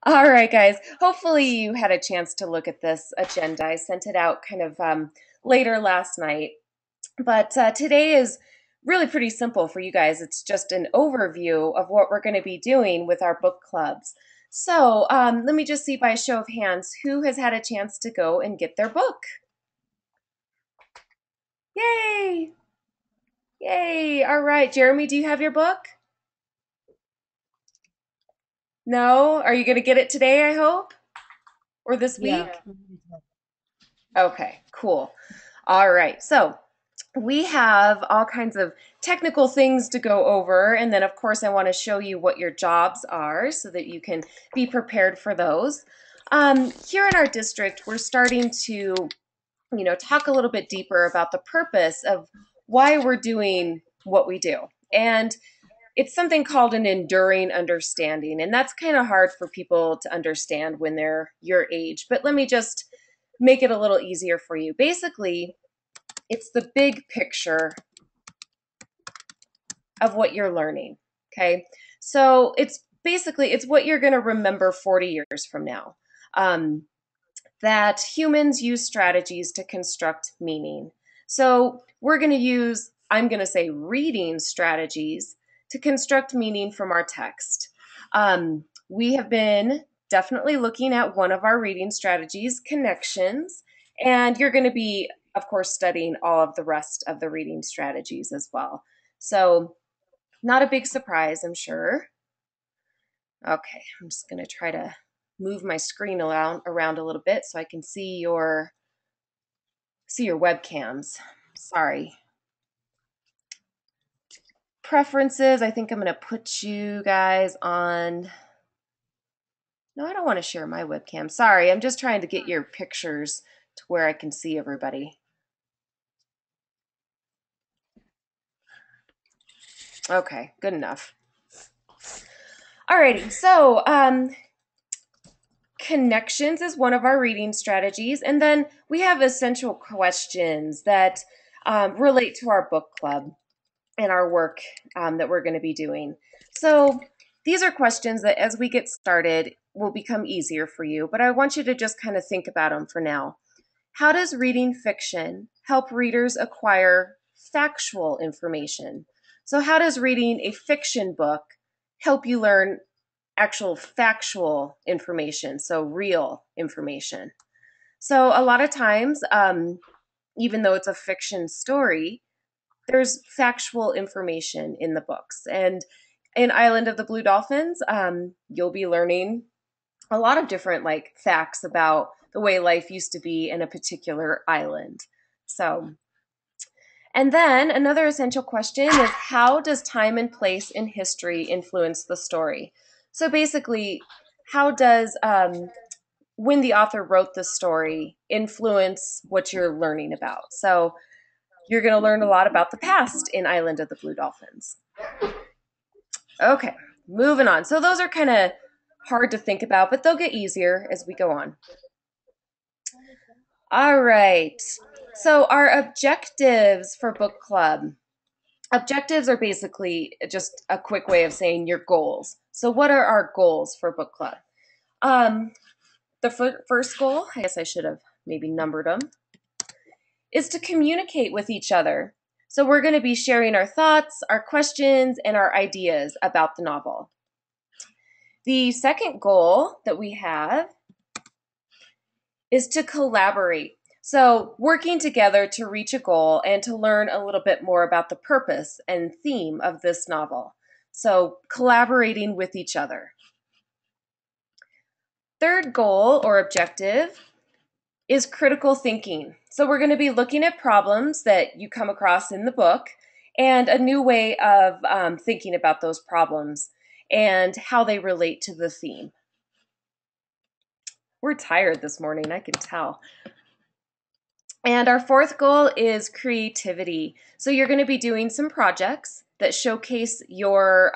All right, guys. Hopefully you had a chance to look at this agenda. I sent it out kind of later last night, but today is really pretty simple for you guys. It's just an overview of what we're going to be doing with our book clubs. So let me just see by a show of hands who has had a chance to go and get their book. Yay! Yay! All right, Jeremy, do you have your book? No? Are you going to get it today, I hope? Or this week? Yeah. Okay, cool. All right. So we have all kinds of technical things to go over. And then, of course, I want to show you what your jobs are so that you can be prepared for those. Here in our district, we're starting to, talk a little bit deeper about the purpose of why we're doing what we do. And it's something called an enduring understanding. And that's kind of hard for people to understand when they're your age. But let me just make it a little easier for you. Basically, it's the big picture of what you're learning. Okay. So it's what you're going to remember 40 years from now. Um, that humans use strategies to construct meaning. So I'm going to say reading strategies to construct meaning from our text. We have been definitely looking at one of our reading strategies, connections, and you're going to be, of course, studying all of the rest of the reading strategies as well. So, not a big surprise, I'm sure. Okay, I'm just going to try to move my screen around a little bit so I can see your webcams. Sorry. Preferences, I think I'm going to put you guys on. No, I don't want to share my webcam. Sorry, I'm just trying to get your pictures to where I can see everybody. Okay, good enough. Alrighty, so connections is one of our reading strategies, and then we have essential questions that relate to our book club and our work that we're going to be doing. So these are questions that as we get started will become easier for you, but I want you to just kind of think about them for now. How does reading fiction help readers acquire factual information? So how does reading a fiction book help you learn actual factual information, so real information? So a lot of times, even though it's a fiction story, there's factual information in the books. And in Island of the Blue Dolphins, you'll be learning a lot of different like facts about the way life used to be in a particular island. So, and then another essential question is how does time and place in history influence the story? So basically, how does when the author wrote the story influence what you're learning about? So you're going to learn a lot about the past in Island of the Blue Dolphins. Okay, moving on. So those are kind of hard to think about, but they'll get easier as we go on. All right. So our objectives for book club. Objectives are basically just a quick way of saying your goals. So what are our goals for book club? Um, the first goal, I guess I should have maybe numbered them, is to communicate with each other. So we're going to be sharing our thoughts, our questions, and our ideas about the novel. The second goal that we have is to collaborate. So working together to reach a goal and to learn a little bit more about the purpose and theme of this novel. So collaborating with each other. Third goal or objective is critical thinking. So we're going to be looking at problems that you come across in the book and a new way of thinking about those problems and how they relate to the theme. We're tired this morning, I can tell. And our fourth goal is creativity. So you're going to be doing some projects that showcase your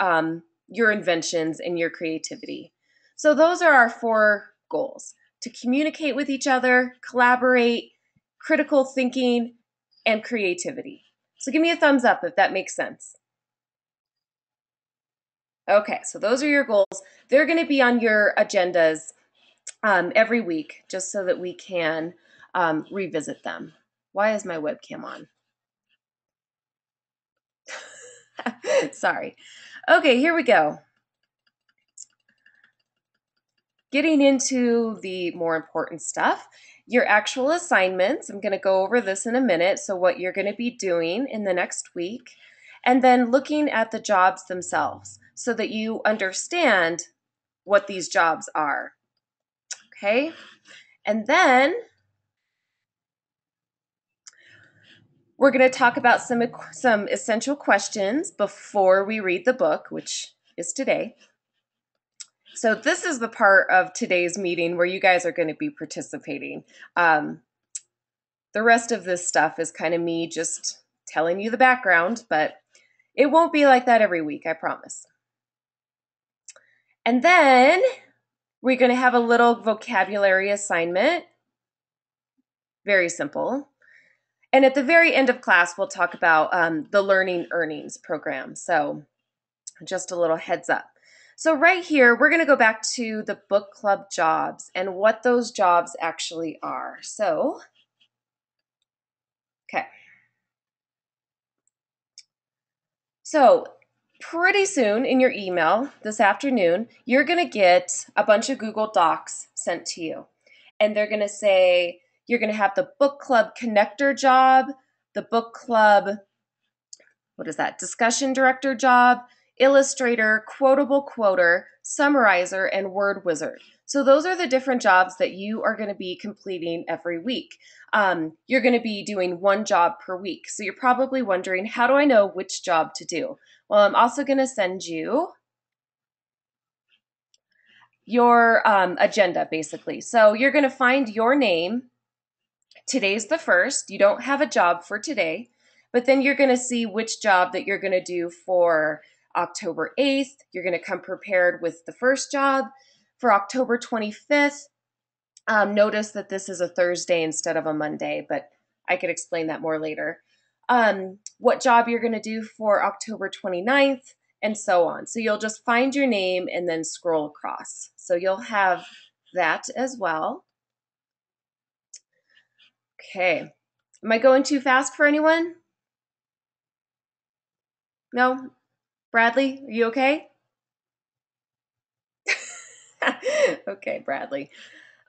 inventions and your creativity. So those are our four goals: to communicate with each other, collaborate, critical thinking, and creativity. So give me a thumbs up if that makes sense. Okay, so those are your goals. They're going to be on your agendas every week, just so that we can revisit them. Why is my webcam on? Sorry. Okay, here we go. Getting into the more important stuff, your actual assignments. I'm going to go over this in a minute. So, what you're going to be doing in the next week, and then looking at the jobs themselves so that you understand what these jobs are. Okay. And then we're going to talk about some essential questions before we read the book, which is today. So this is the part of today's meeting where you guys are going to be participating. The rest of this stuff is kind of me just telling you the background, but it won't be like that every week, I promise. And then we're going to have a little vocabulary assignment. Very simple. And at the very end of class, we'll talk about the Learning Earnings program. So just a little heads up. So right here, we're going to go back to the book club jobs and what those jobs actually are. So, okay. So pretty soon in your email this afternoon, you're going to get a bunch of Google Docs sent to you. And they're going to say, you're going to have the book club connector job, the book club, what is that, discussion director job, illustrator, quotable quoter, summarizer, and word wizard. So those are the different jobs that you are going to be completing every week. You're going to be doing one job per week. So you're probably wondering, how do I know which job to do? Well, I'm also going to send you your agenda, basically. So you're going to find your name. Today's the first. You don't have a job for today, but then you're going to see which job that you're going to do for October 8th. You're going to come prepared with the first job. For October 25th, notice that this is a Thursday instead of a Monday, but I could explain that more later. What job you're going to do for October 29th, and so on. So you'll just find your name and then scroll across. So you'll have that as well. Okay. Am I going too fast for anyone? No? Bradley, are you okay? Okay, Bradley.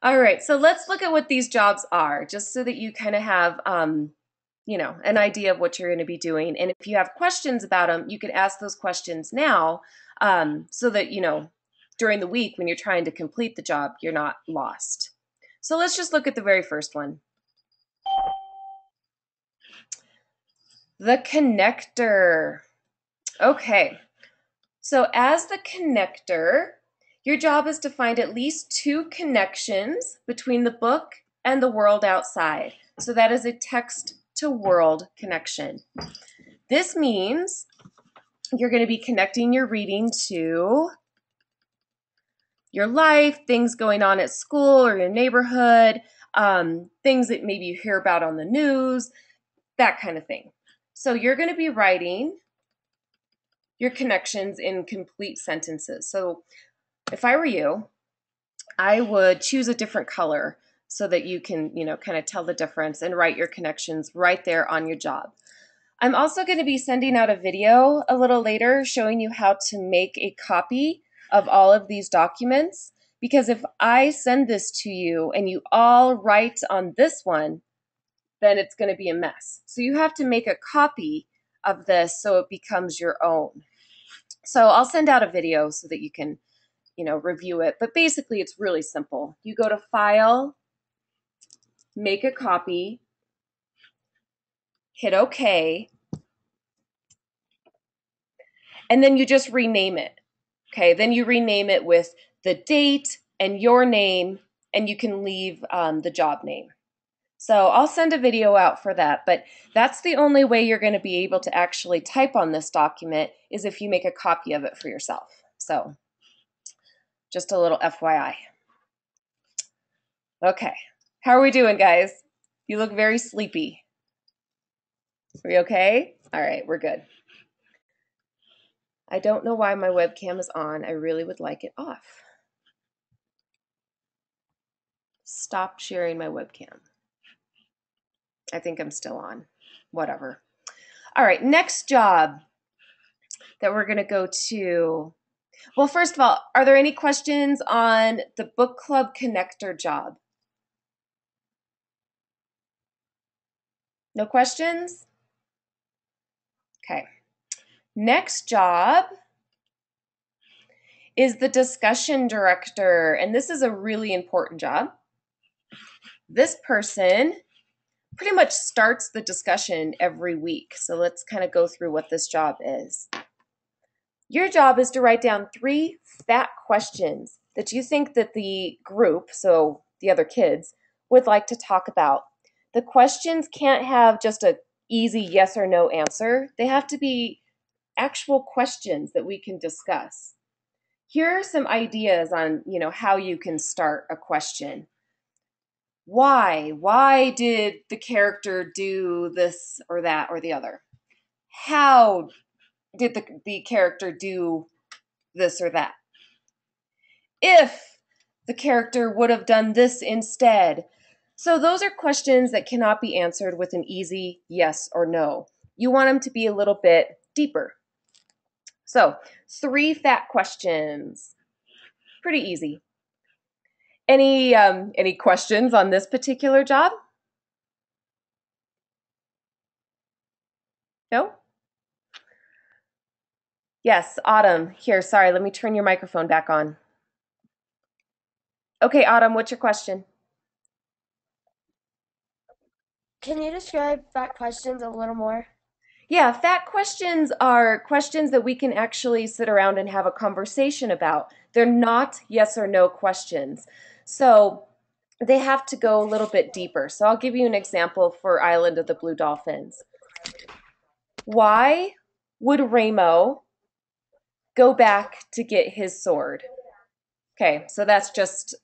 All right, so let's look at what these jobs are, just so that you kind of have, an idea of what you're going to be doing. And if you have questions about them, you can ask those questions now, so that, during the week when you're trying to complete the job, you're not lost. So let's just look at the very first one. The connector. Okay, so as the connector, your job is to find at least two connections between the book and the world outside. So that is a text to world connection. This means you're going to be connecting your reading to your life, things going on at school or your neighborhood, things that maybe you hear about on the news, that kind of thing. So you're going to be writing your connections in complete sentences. So if I were you, I would choose a different color so that you can, kind of tell the difference and write your connections right there on your job. I'm also going to be sending out a video a little later showing you how to make a copy of all of these documents, because if I send this to you and you all write on this one, then it's going to be a mess. So you have to make a copy of this so it becomes your own. So I'll send out a video so that you can, review it. But basically, it's really simple. You go to File, make a copy, hit OK, and then you just rename it. Okay, then you rename it with the date and your name, and you can leave the job name. So I'll send a video out for that, but that's the only way you're going to be able to actually type on this document is if you make a copy of it for yourself. So just a little FYI. Okay, how are we doing, guys? You look very sleepy. Are we okay? All right, we're good. I don't know why my webcam is on. I really would like it off. Stop sharing my webcam. I think I'm still on. Whatever. All right, next job that we're going to go to. Well, first of all, are there any questions on the book club connector job? No questions? Okay. Next job is the discussion director, and this is a really important job. This person pretty much starts the discussion every week. So let's kind of go through what this job is. Your job is to write down 3 fat questions that you think that the group, so the other kids, would like to talk about. The questions can't have just a easy yes or no answer. They have to be actual questions that we can discuss. Here are some ideas on, how you can start a question. Why? Why did the character do this or that or the other? How did the character do this or that? If the character would have done this instead. So those are questions that cannot be answered with an easy yes or no. You want them to be a little bit deeper. So 3 fat questions. Pretty easy. Any questions on this particular job? No? Yes, Autumn. Here, sorry, let me turn your microphone back on. Okay, Autumn, what's your question? Can you describe fat questions a little more? Yeah, fat questions are questions that we can actually sit around and have a conversation about. They're not yes or no questions. So they have to go a little bit deeper. So I'll give you an example for Island of the Blue Dolphins. Why would Ramo go back to get his sword? Okay, so that's just,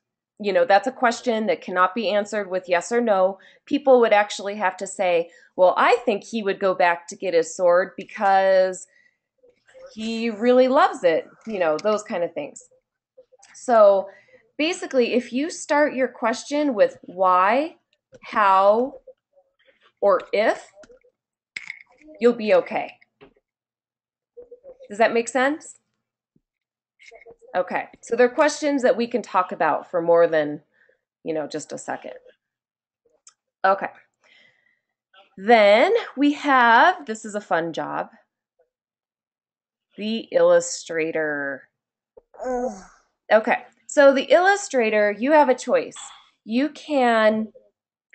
that's a question that cannot be answered with yes or no. People would actually have to say, well, I think he would go back to get his sword because he really loves it, those kind of things. So basically, if you start your question with why, how, or if, you'll be okay. Does that make sense? Okay, so they're questions that we can talk about for more than, just a second. Okay. Then we have, this is a fun job, the illustrator. Ugh. Okay, so the illustrator, you have a choice. You can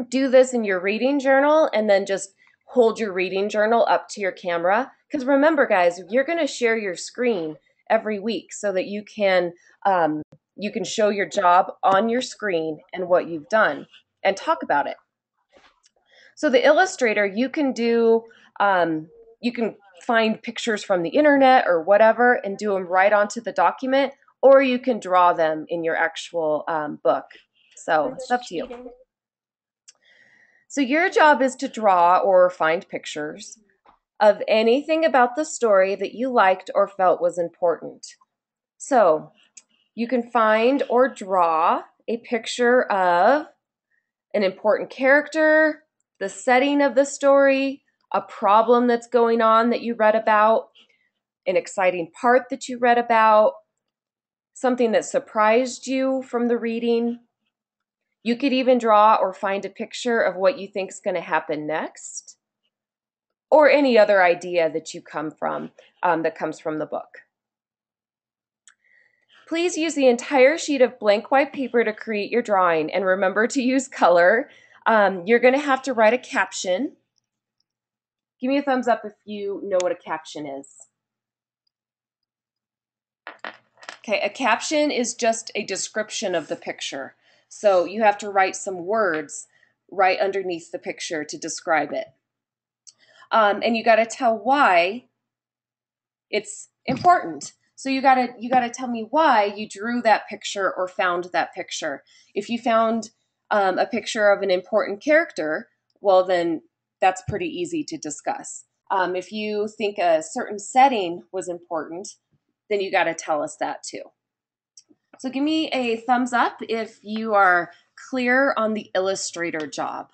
do this in your reading journal and then just hold your reading journal up to your camera. Because remember, guys, you're going to share your screen every week so that you can show your job on your screen and what you've done and talk about it. So the illustrator, you can find pictures from the internet or whatever and do them right onto the document, or you can draw them in your actual book. So it's That's up to you. cheating. So your job is to draw or find pictures of anything about the story that you liked or felt was important. So you can find or draw a picture of an important character, the setting of the story, a problem that's going on that you read about, an exciting part that you read about, something that surprised you from the reading. You could even draw or find a picture of what you think is going to happen next, or any other idea that you come from that comes from the book. Please use the entire sheet of blank white paper to create your drawing, and remember to use color. You're going to have to write a caption. Give me a thumbs up if you know what a caption is. Okay, a caption is just a description of the picture. So you have to write some words right underneath the picture to describe it. And you got to tell why it's important. So you gotta tell me why you drew that picture or found that picture. If you found a picture of an important character, well then that's pretty easy to discuss. If you think a certain setting was important, then you got to tell us that too. So give me a thumbs up if you are clear on the illustrator job.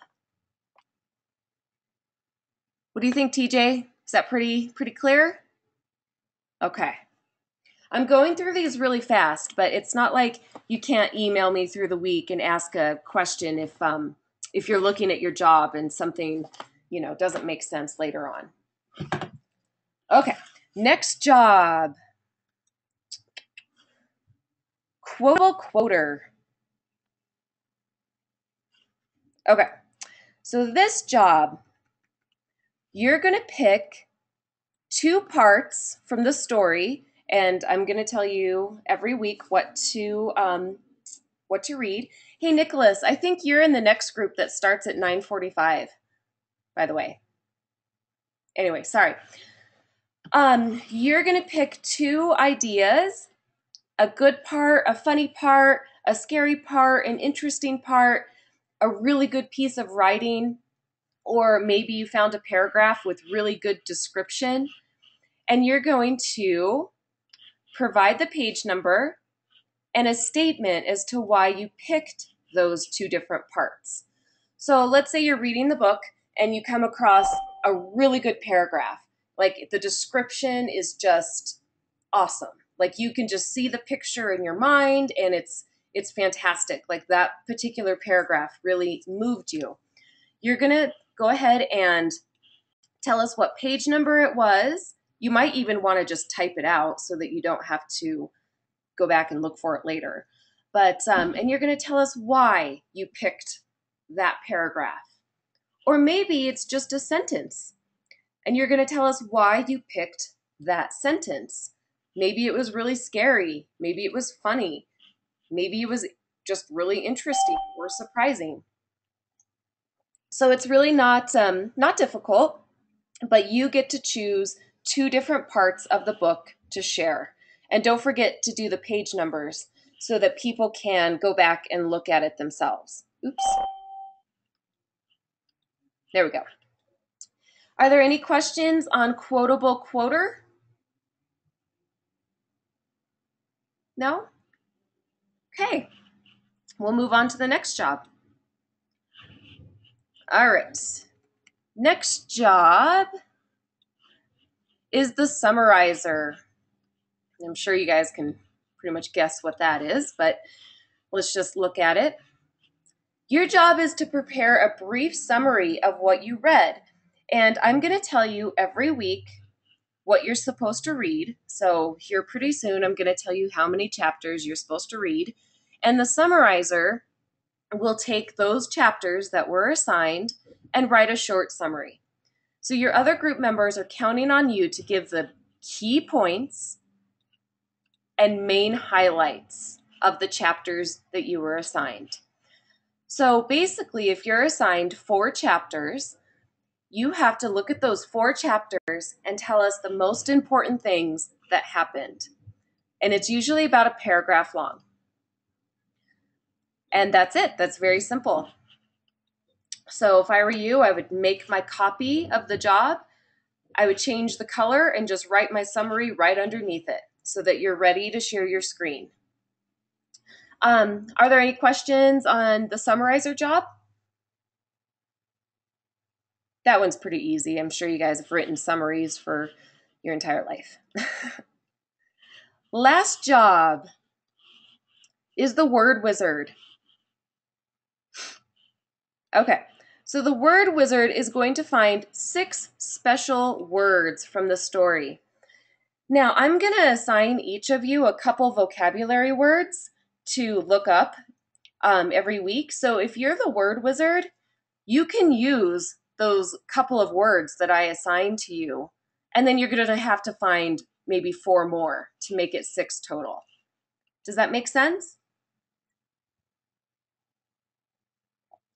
What do you think, TJ? Is that pretty clear? Okay. I'm going through these really fast, but it's not like you can't email me through the week and ask a question if you're looking at your job and something, doesn't make sense later on. Okay. Next job. Quotable quoter. Okay. So this job, you're going to pick 2 parts from the story, and I'm going to tell you every week what to read. Hey, Nicholas, I think you're in the next group that starts at 9:45, by the way. Anyway, sorry. You're going to pick 2 ideas, a good part, a funny part, a scary part, an interesting part, a really good piece of writing, or maybe you found a paragraph with really good description, and you're going to provide the page number and a statement as to why you picked those 2 different parts. So let's say you're reading the book and you come across a really good paragraph. Like the description is just awesome. Like you can just see the picture in your mind and it's fantastic. Like that particular paragraph really moved you. You're going to go ahead and tell us what page number it was. You might even want to just type it out so that you don't have to go back and look for it later. But and you're going to tell us why you picked that paragraph. Or maybe it's just a sentence and you're going to tell us why you picked that sentence. Maybe it was really scary. Maybe it was funny. Maybe it was just really interesting or surprising. So it's really not difficult, but you get to choose 2 different parts of the book to share. And don't forget to do the page numbers so that people can go back and look at it themselves. Oops. There we go. Are there any questions on quotable quoter? No? Okay. We'll move on to the next job. All right. Next job is the summarizer. I'm sure you guys can pretty much guess what that is, but let's just look at it. Your job is to prepare a brief summary of what you read. And I'm going to tell you every week what you're supposed to read. So here pretty soon, I'm going to tell you how many chapters you're supposed to read. And the summarizer will take those chapters that were assigned and write a short summary. So your other group members are counting on you to give the key points and main highlights of the chapters that you were assigned. So basically, if you're assigned 4 chapters, you have to look at those 4 chapters and tell us the most important things that happened. And it's usually about a paragraph long. And that's it. That's very simple. So if I were you, I would make my copy of the job. I would change the color and just write my summary right underneath it so that you're ready to share your screen. Are there any questions on the summarizer job? That one's pretty easy. I'm sure you guys have written summaries for your entire life. Last job is the word wizard. Okay, so the word wizard is going to find 6 special words from the story. Now, I'm going to assign each of you a couple vocabulary words to look up every week. So if you're the word wizard, you can use those couple of words that I assign to you, and then you're going to have to find maybe 4 more to make it 6 total. Does that make sense?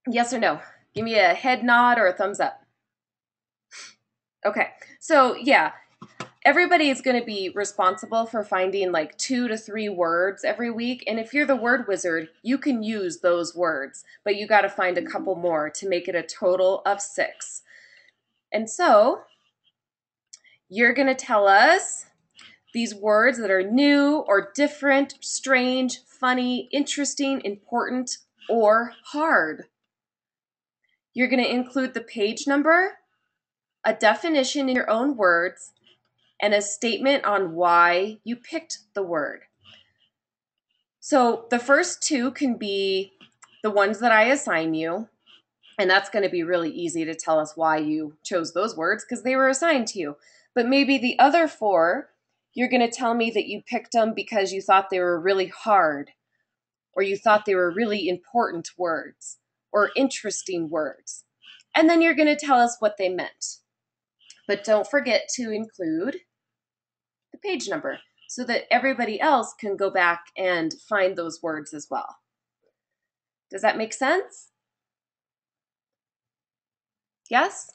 Yes or no? Give me a head nod or a thumbs up. Okay, so yeah, everybody is going to be responsible for finding like 2 to 3 words every week. And if you're the word wizard, you can use those words, but you got to find a couple more to make it a total of 6. And so You're going to tell us these words that are new or different, strange, funny, interesting, important, or hard. You're going to include the page number, a definition in your own words, and a statement on why you picked the word. So the first two can be the ones that I assign you, and that's going to be really easy to tell us why you chose those words because they were assigned to you. But maybe the other four, you're going to tell me that you picked them because you thought they were really hard, or you thought they were really important words, or interesting words. And then you're going to tell us what they meant. But don't forget to include the page number so that everybody else can go back and find those words as well. Does that make sense? Yes?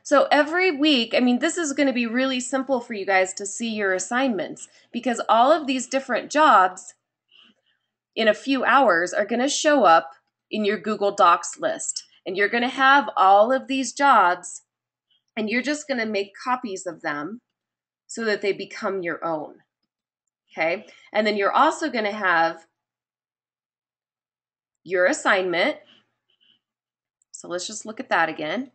So every week, this is going to be really simple for you guys to see your assignments because all of these different jobs in a few hours are going to show up in your Google Docs list. And you're going to have all of these jobs and you're just going to make copies of them so that they become your own. Okay? And then you're also going to have your assignment. So let's just look at that again.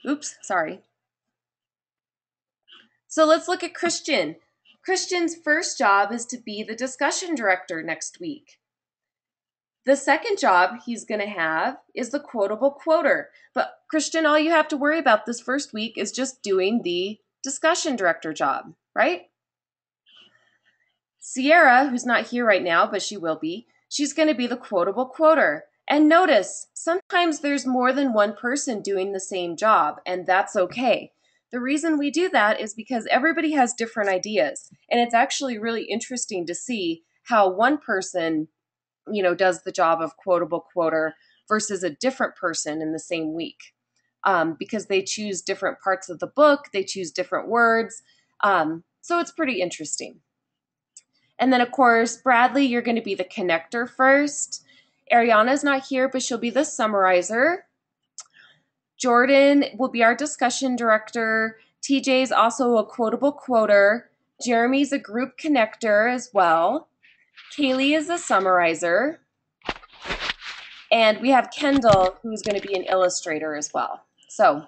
Oops, sorry. So let's look at Christian. Christian's first job is to be the discussion director next week. The second job he's going to have is the quotable quoter. But Christian, all you have to worry about this first week is just doing the discussion director job, right? Sierra, who's not here right now, but she will be, she's going to be the quotable quoter. And notice, sometimes there's more than one person doing the same job, and that's okay. The reason we do that is because everybody has different ideas, and it's actually really interesting to see how one person, does the job of quotable quoter versus a different person in the same week, because they choose different parts of the book, they choose different words, so it's pretty interesting. And then, of course, Bradley, you're going to be the connector first. Ariana's not here, but she'll be the summarizer. Jordan will be our discussion director. TJ's also a quotable quoter. Jeremy's a group connector as well. Kaylee is a summarizer. And we have Kendall, who's going to be an illustrator as well. So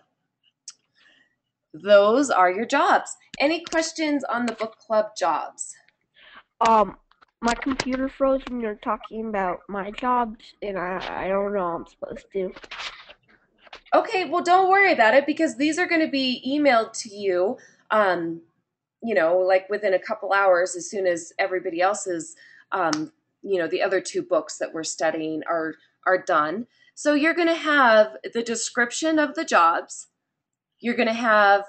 those are your jobs. Any questions on the book club jobs? My computer froze when you're talking about my jobs, and I don't know how I'm supposed to. Okay, well, don't worry about it because these are going to be emailed to you, like within a couple hours as soon as everybody else's, the other two books that we're studying are done. So you're going to have the description of the jobs. You're going to have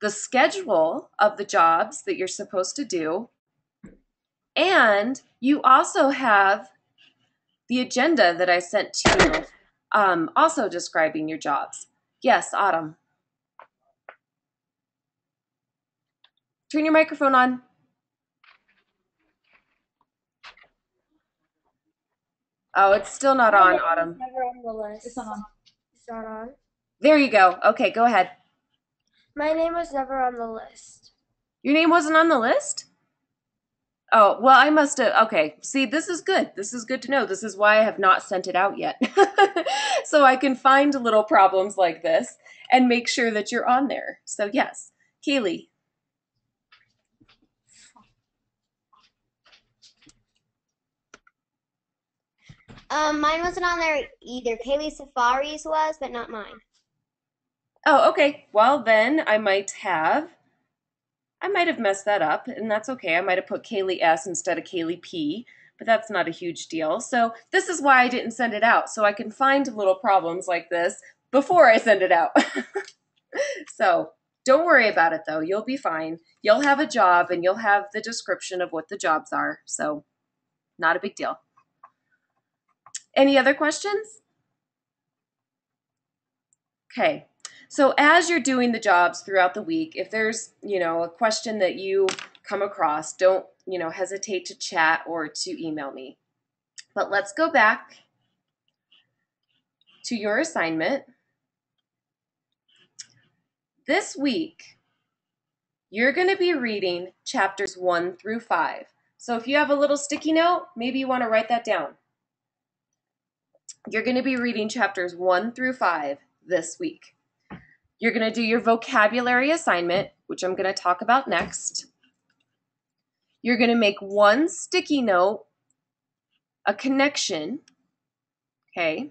the schedule of the jobs that you're supposed to do. And you also have the agenda that I sent to you, also describing your jobs. Yes, Autumn. Turn your microphone on. Oh, it's still not on, Autumn. Never on the list. It's not on. It's not on. There you go. Okay, go ahead. My name was never on the list. Your name wasn't on the list? Oh, well, I must have. Okay, see, this is good. This is good to know. This is why I have not sent it out yet. So I can find little problems like this and make sure that you're on there. So, yes. Kaylee. Mine wasn't on there either. Kaylee Safari's was, but not mine. Oh, okay. Well, then I might have messed that up, and that's okay. I might have put Kaylee S instead of Kaylee P, but that's not a huge deal. So this is why I didn't send it out, so I can find little problems like this before I send it out. So don't worry about it, though. You'll be fine. You'll have a job, and you'll have the description of what the jobs are, so not a big deal. Any other questions? Okay. So as you're doing the jobs throughout the week, if there's, a question that you come across, don't, hesitate to chat or to email me. But let's go back to your assignment. This week, you're going to be reading chapters 1 through 5. So if you have a little sticky note, maybe you want to write that down. You're going to be reading chapters 1 through 5 this week. You're going to do your vocabulary assignment, which I'm going to talk about next. You're going to make one sticky note, a connection, okay?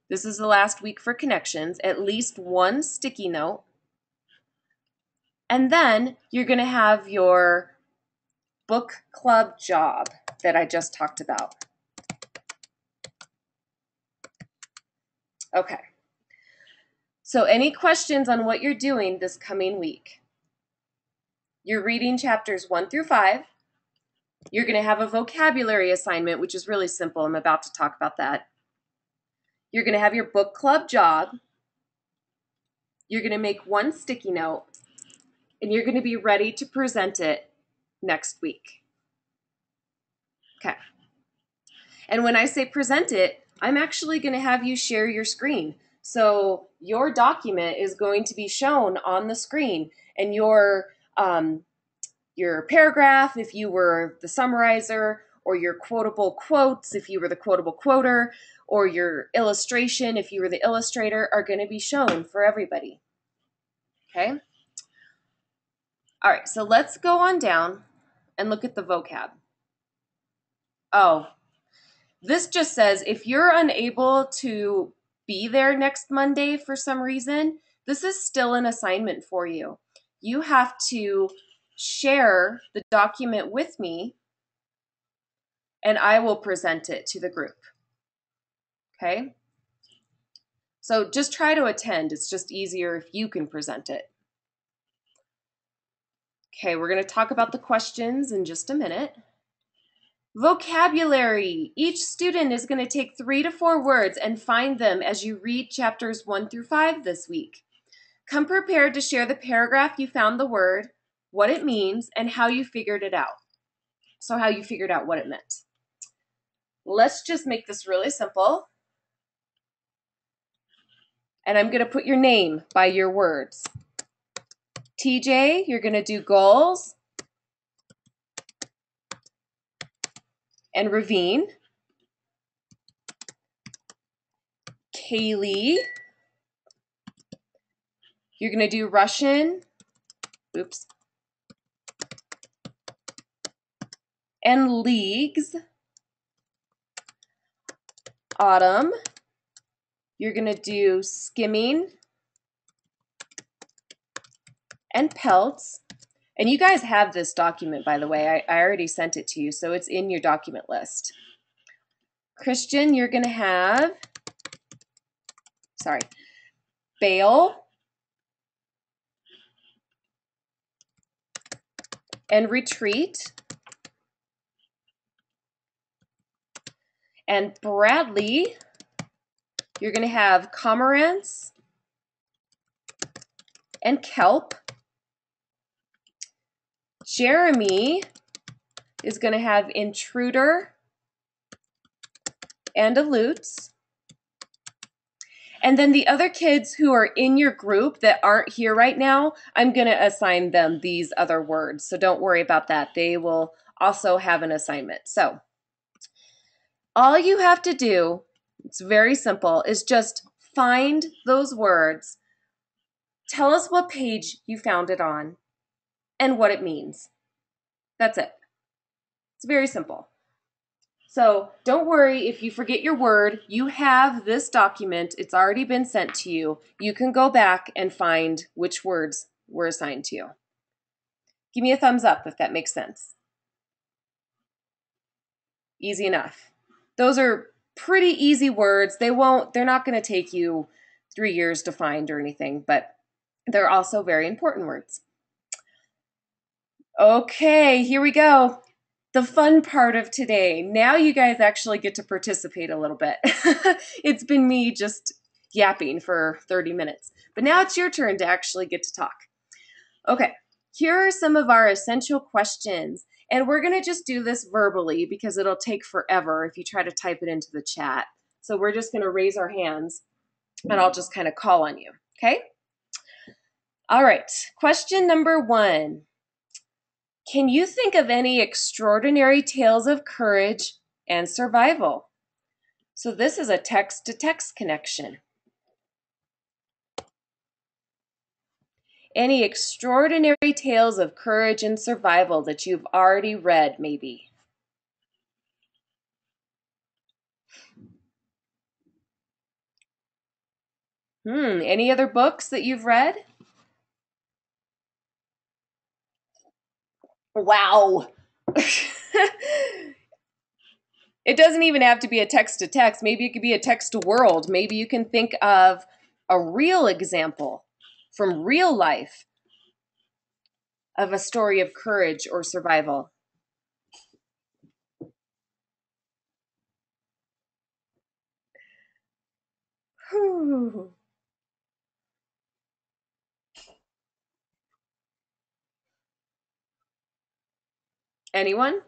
This is the last week for connections, at least one sticky note. And then you're going to have your book club job that I just talked about. Okay. So any questions on what you're doing this coming week? You're reading chapters 1 through 5. You're going to have a vocabulary assignment, which is really simple. I'm about to talk about that. You're going to have your book club job. You're going to make one sticky note, and you're going to be ready to present it next week. Okay. And when I say present it, I'm actually going to have you share your screen. So your document is going to be shown on the screen, and your paragraph, if you were the summarizer, or your quotable quotes, if you were the quotable quoter, or your illustration, if you were the illustrator, are going to be shown for everybody. Okay? All right, so let's go on down and look at the vocab. Oh, this just says if you're unable to be there next Monday for some reason, this is still an assignment for you. You have to share the document with me, and I will present it to the group. Okay? So just try to attend. It's just easier if you can present it. Okay, we're going to talk about the questions in just a minute. Vocabulary. Each student is going to take 3 to 4 words and find them as you read chapters 1 through 5 this week. Come prepared to share the paragraph you found the word, what it means, and how you figured it out. So how you figured out what it meant. Let's just make this really simple. And I'm going to put your name by your words. TJ, you're going to do goals. And Ravine. Kaylee, you're going to do Russian. Oops. And leagues. Autumn, you're going to do skimming and pelts. And you guys have this document, by the way. I already sent it to you, so it's in your document list. Christian, you're going to have, bail and retreat. And Bradley, you're going to have cormorants and kelp. Jeremy is going to have intruder and alutes. And then the other kids who are in your group that aren't here right now, I'm going to assign them these other words. So don't worry about that. They will also have an assignment. So all you have to do, it's very simple, is just find those words. Tell us what page you found it on and what it means. That's it. It's very simple. So don't worry if you forget your word. You have this document. It's already been sent to you. You can go back and find which words were assigned to you. Give me a thumbs up if that makes sense. Easy enough. Those are pretty easy words. They're not going to take you 3 years to find or anything, but they're also very important words. Okay, here we go. The fun part of today. Now you guys actually get to participate a little bit. It's been me just yapping for 30 minutes, but now it's your turn to actually get to talk. Okay, here are some of our essential questions, and we're going to just do this verbally because it'll take forever if you try to type it into the chat. So we're just going to raise our hands, and I'll just kind of call on you, okay? All right, question number 1. Can you think of any extraordinary tales of courage and survival? So this is a text-to-text connection. Any extraordinary tales of courage and survival that you've already read, maybe? Any other books that you've read? Wow. It doesn't even have to be a text to text. Maybe it could be a text to world. Maybe you can think of a real example from real life of a story of courage or survival. Whew. Anyone?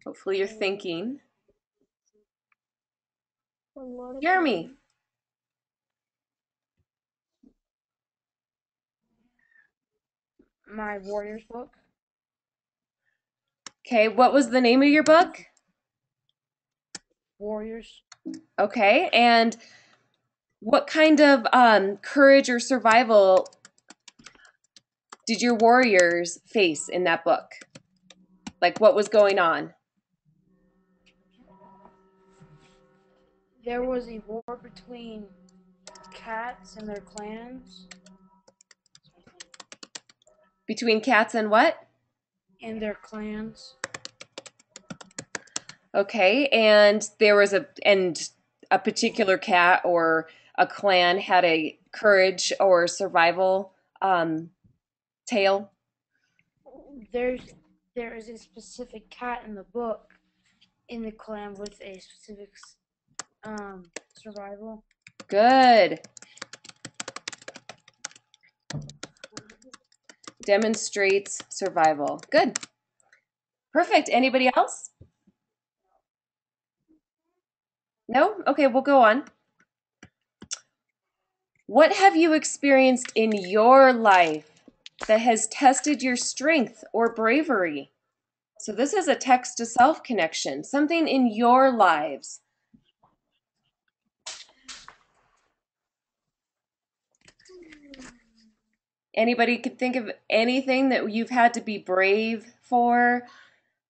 Hopefully you're thinking. Jeremy. My Warriors book. Okay, what was the name of your book? Warriors. Okay, and what kind of courage or survival did your warriors face in that book? Like, what was going on? There was a war between cats and their clans. Between cats and what? And their clans. Okay, and there was a particular cat or a clan had a courage or survival tale. There is a specific cat in the book in the clan with a specific survival. Good. Demonstrates survival. Good. Perfect. Anybody else? No? Okay, we'll go on. What have you experienced in your life that has tested your strength or bravery? So this is a text to self connection, something in your lives. Anybody could think of anything that you've had to be brave for?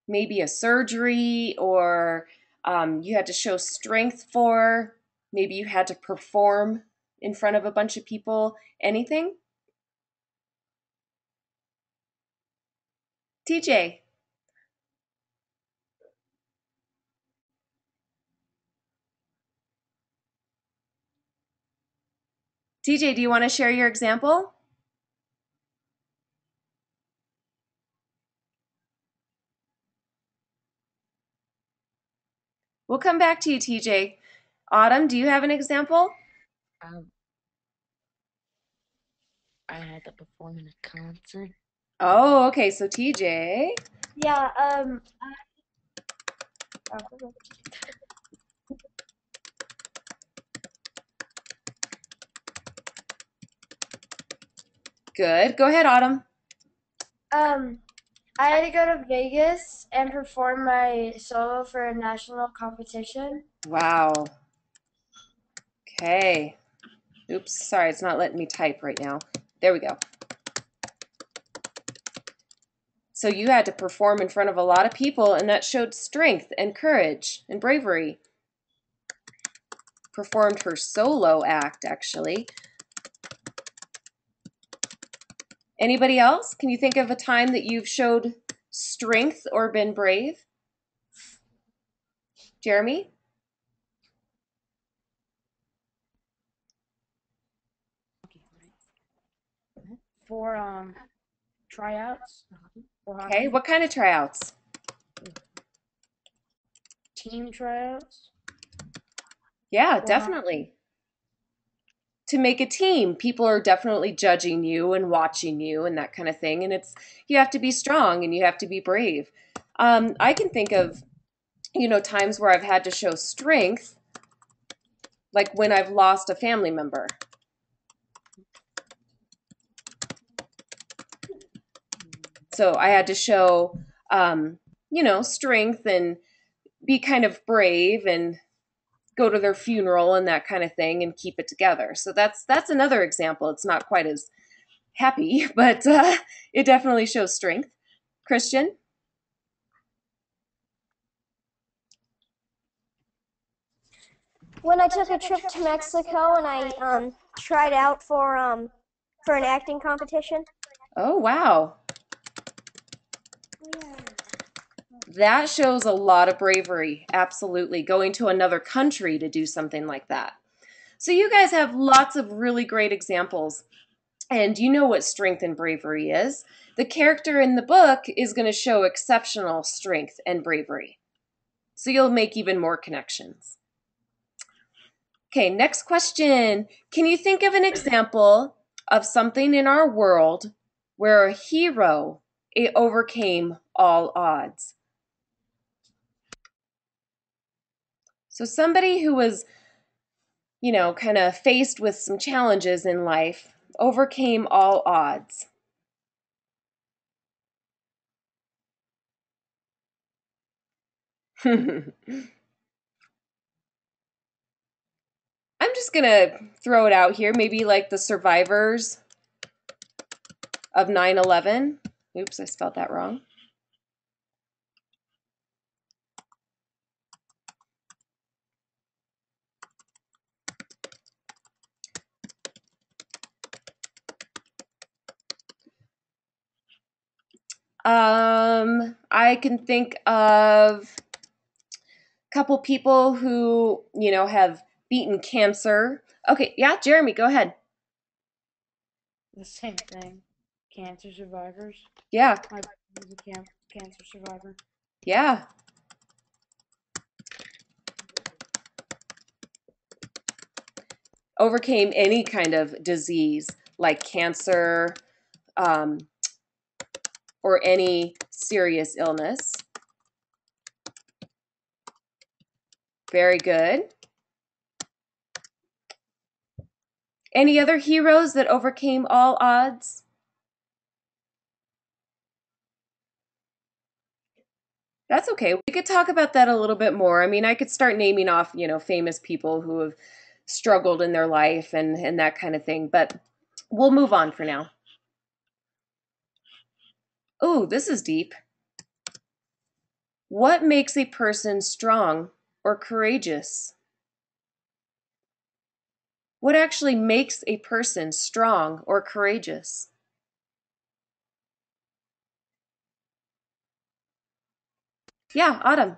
Maybe a surgery, or you had to show strength for. Maybe you had to perform in front of a bunch of people. Anything? TJ. TJ, do you want to share your example? We'll come back to you, TJ. Autumn, do you have an example? I had to perform in a concert. Oh, okay. So TJ. Yeah, Good. Go ahead, Autumn. I had to go to Vegas and perform my solo for a national competition. Wow. Okay. Oops, sorry, it's not letting me type right now. There we go. So you had to perform in front of a lot of people, and that showed strength and courage and bravery. Performed her solo act, actually. Anybody else? Can you think of a time that you've showed strength or been brave? Jeremy? For tryouts. Okay, what kind of tryouts? Team tryouts. Yeah, definitely. To make a team, people are definitely judging you and watching you and that kind of thing. And you have to be strong and you have to be brave. I can think of, times where I've had to show strength. like when I've lost a family member. So I had to show, strength and be kind of brave and go to their funeral and that kind of thing and keep it together. So that's another example. It's not quite as happy, but it definitely shows strength. Christian? When I took a trip to Mexico and I tried out for an acting competition. Oh, wow. That shows a lot of bravery. Absolutely. Going to another country to do something like that. So you guys have lots of really great examples. And you know what strength and bravery is. The character in the book is going to show exceptional strength and bravery. So you'll make even more connections. Okay, next question. Can you think of an example of something in our world where a hero overcame all odds? So somebody who was, kind of faced with some challenges in life, overcame all odds. I'm just going to throw it out here, maybe like the survivors of 9/11. Oops, I spelled that wrong. I can think of a couple people who, have beaten cancer. Okay, yeah, Jeremy, go ahead. The same thing. Cancer survivors. Yeah, My brother was a cancer survivor. yeah. Overcame any kind of disease like cancer, or any serious illness. Very good. Any other heroes that overcame all odds? That's okay. We could talk about that a little bit more. I mean, I could start naming off, famous people who have struggled in their life and that kind of thing, but we'll move on for now. Oh, this is deep. What makes a person strong or courageous? What actually makes a person strong or courageous? Yeah, Autumn.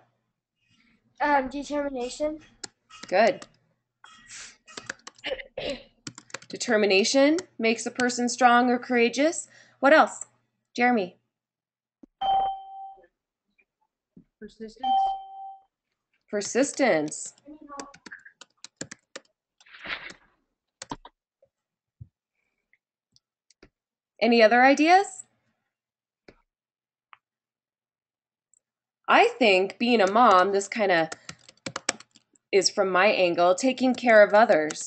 Determination. Good. Determination makes a person strong or courageous. What else? Jeremy. Persistence. Persistence. Any other ideas? I think being a mom, this kind of is from my angle, taking care of others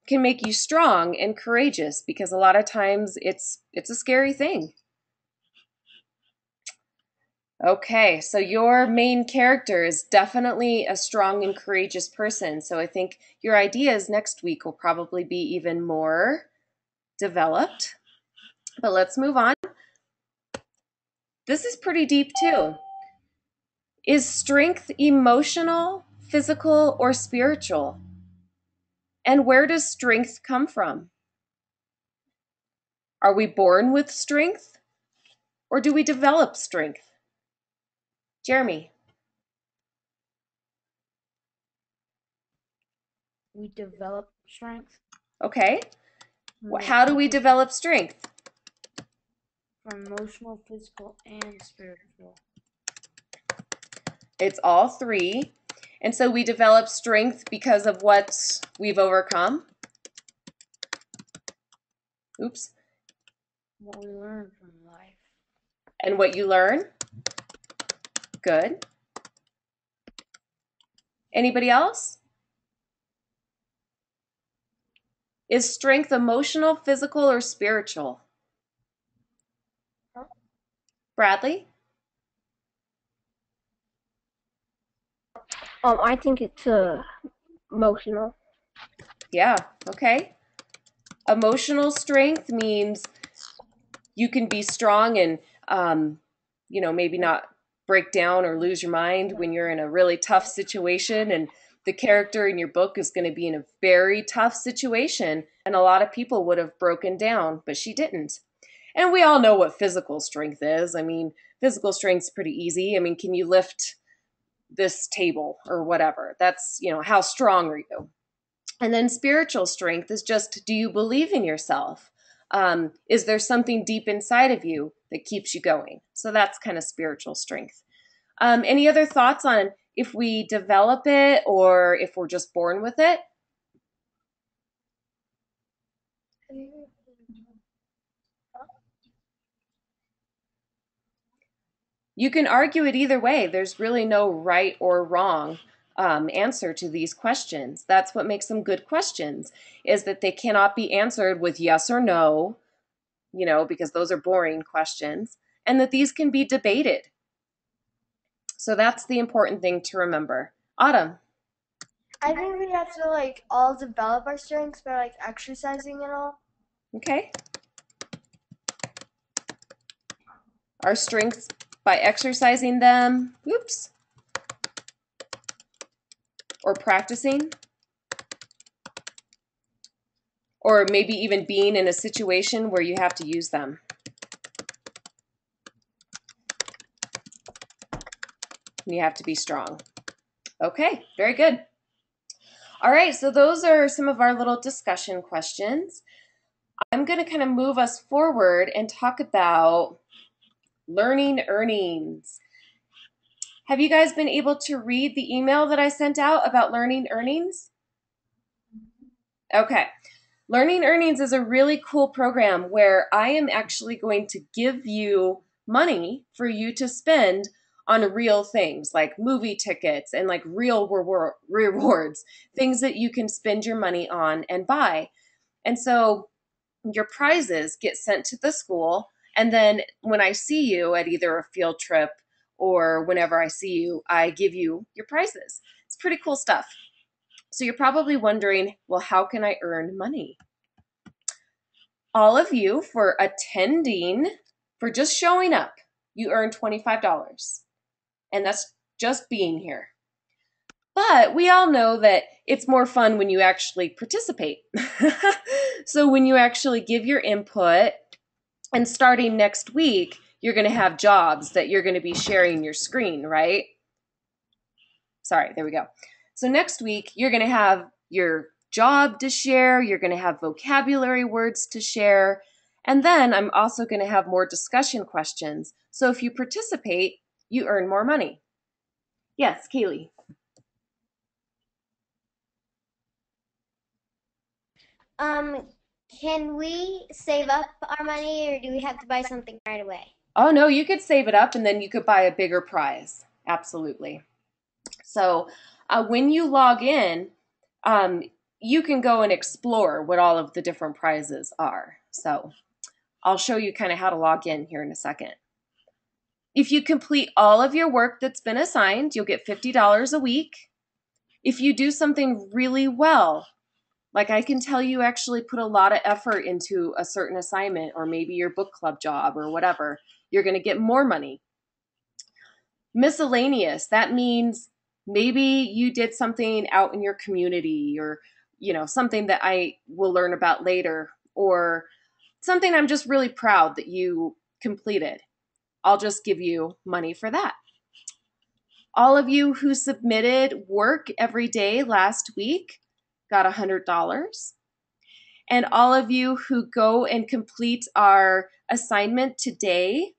can make you strong and courageous because a lot of times it's a scary thing. Okay, so your main character is definitely a strong and courageous person. So I think your ideas next week will probably be even more developed. But let's move on. This is pretty deep too. Is strength emotional, physical, or spiritual? And where does strength come from? Are we born with strength or do we develop strength? Jeremy. We develop strength Okay. How do we develop strength? from emotional, physical, and spiritual. It's all three. And so we develop strength because of what we've overcome. Oops. What we learn from life. And what you learn. Good. Anybody else? Is strength emotional, physical, or spiritual? Bradley? I think it's emotional. Yeah, okay. Emotional strength means you can be strong and, maybe not break down or lose your mind when you're in a really tough situation. And the character in your book is going to be in a very tough situation. And a lot of people would have broken down, but she didn't. And we all know what physical strength is. I mean, physical strength is pretty easy. I mean, can you lift this table or whatever? That's, how strong are you? And then spiritual strength is just, do you believe in yourself? Is there something deep inside of you that keeps you going? So that's kind of spiritual strength. Any other thoughts on if we develop it or if we're just born with it? You can argue it either way. There's really no right or wrong answer to these questions. That's what makes them good questions, is that they cannot be answered with yes or no, because those are boring questions, and that these can be debated. So that's the important thing to remember. Autumn. I think we have to all develop our strengths by exercising and all. Okay. Our strengths by exercising them, or practicing, or maybe even being in a situation where you have to use them. You have to be strong. Okay, very good. All right, so those are some of our little discussion questions. I'm going to kind of move us forward and talk about learning earnings. Have you guys been able to read the email that I sent out about learning earnings? Okay. Learning Earnings is a really cool program where I am actually going to give you money for you to spend on real things like movie tickets and like real rewards, things that you can spend your money on and buy. And so your prizes get sent to the school. And then when I see you at either a field trip or whenever I see you, I give you your prizes. It's pretty cool stuff. So you're probably wondering, well, how can I earn money? All of you, for attending, for just showing up, you earn $25. And that's just being here. But we all know that it's more fun when you actually participate. So when you actually give your input, and starting next week, you're going to have jobs that you're going to be sharing your screen, right? Sorry, there we go. So next week, you're going to have your job to share. You're going to have vocabulary words to share. And then I'm also going to have more discussion questions. So if you participate, you earn more money. Yes, Kaylee. Can we save up our money or do we have to buy something right away? Oh, no, you could save it up and then you could buy a bigger prize. Absolutely. So when you log in, you can go and explore what all of the different prizes are. So I'll show you kind of how to log in here in a second. If you complete all of your work that's been assigned, you'll get $50 a week. If you do something really well, like I can tell you actually put a lot of effort into a certain assignment or maybe your book club job or whatever, you're going to get more money. Miscellaneous, that means maybe you did something out in your community or, something that I will learn about later or something I'm just really proud that you completed. I'll just give you money for that. All of you who submitted work every day last week got $100. And all of you who go and complete our assignment today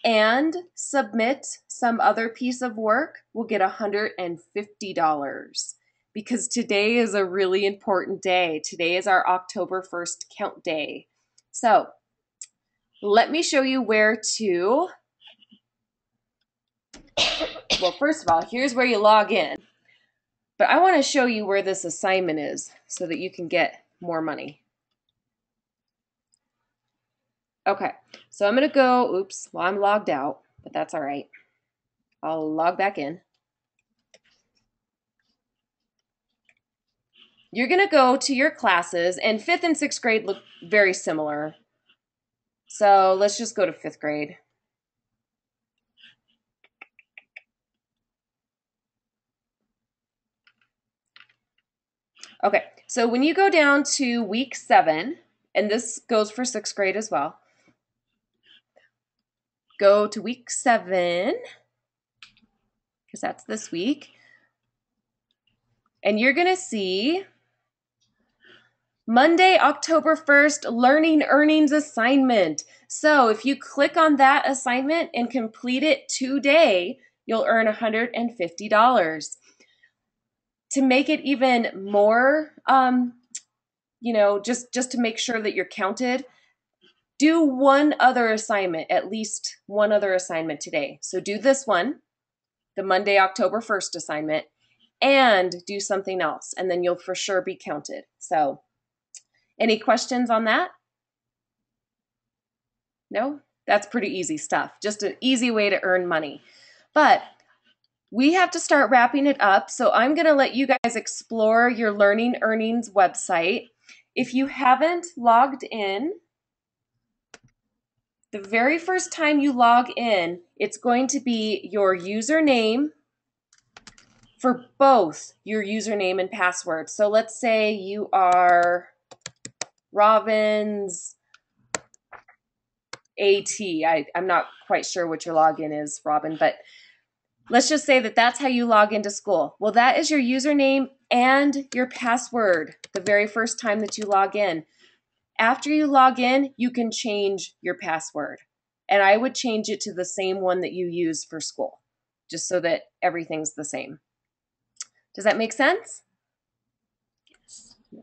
and submit some other piece of work will get $150 because today is a really important day. Today is our October 1st count day. So let me show you where to. Well, first of all, here's where you log in. But I want to show you where this assignment is so that you can get more money. Okay, so I'm going to go, oops, well, I'm logged out, but that's all right. I'll log back in. You're going to go to your classes, and 5th and 6th grade look very similar. So let's just go to 5th grade. Okay, so when you go down to week 7, and this goes for 6th grade as well, go to week 7, because that's this week, and you're going to see Monday, October 1st, Learning Earnings Assignment. So if you click on that assignment and complete it today, you'll earn $150. To make it even more, just to make sure that you're counted, do one other assignment, at least one other assignment today. So do this one, the Monday, October 1st assignment, and do something else, and then you'll for sure be counted. So any questions on that? No? That's pretty easy stuff. Just an easy way to earn money. But we have to start wrapping it up, so I'm going to let you guys explore your Learning Earnings website. If you haven't logged in, the very first time you log in, it's going to be your username for both your username and password. So let's say you are Robbins AT. I'm not quite sure what your login is, Robin, but let's just say that that's how you log into school. Well, that is your username and your password the very first time that you log in. After you log in, you can change your password. And I would change it to the same one that you use for school, just so that everything's the same. Does that make sense?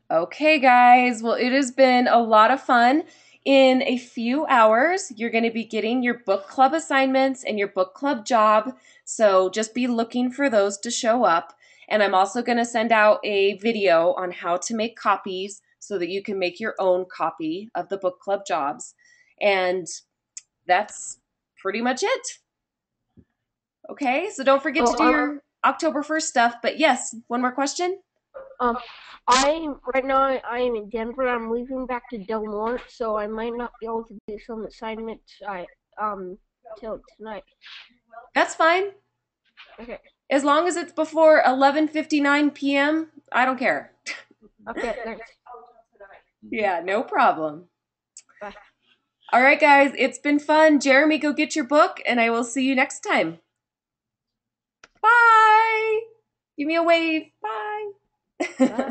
Okay, guys. Well, it has been a lot of fun. In a few hours, you're going to be getting your book club assignments and your book club job. So just be looking for those to show up. And I'm also going to send out a video on how to make copies so that you can make your own copy of the book club jobs. And that's pretty much it. Okay, so don't forget to do your October 1st stuff. But yes, one more question. Right now I am in Denver. I'm leaving back to Del Norte, so I might not be able to do some assignments till tonight. That's fine. Okay. As long as it's before 11:59 p.m., I don't care. Okay, thanks. Yeah, no problem. Bye. All right, guys, it's been fun. Jeremy, go get your book, and I will see you next time. Bye. Give me a wave. Bye. Bye.